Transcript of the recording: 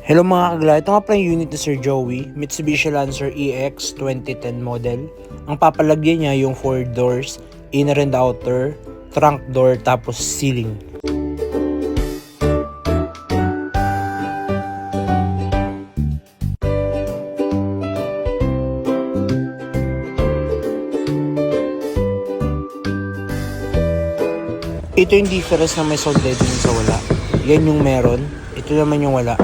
Hello mga kagla, ito nga pala yung unit ni Sir Joey, Mitsubishi Lancer EX 2010 model. Ang papalagyan niya yung 4 doors, inner and outer, trunk door, tapos ceiling. Ito yung difference na may sound deadening sa wala. Yan yung meron, ito naman yung wala.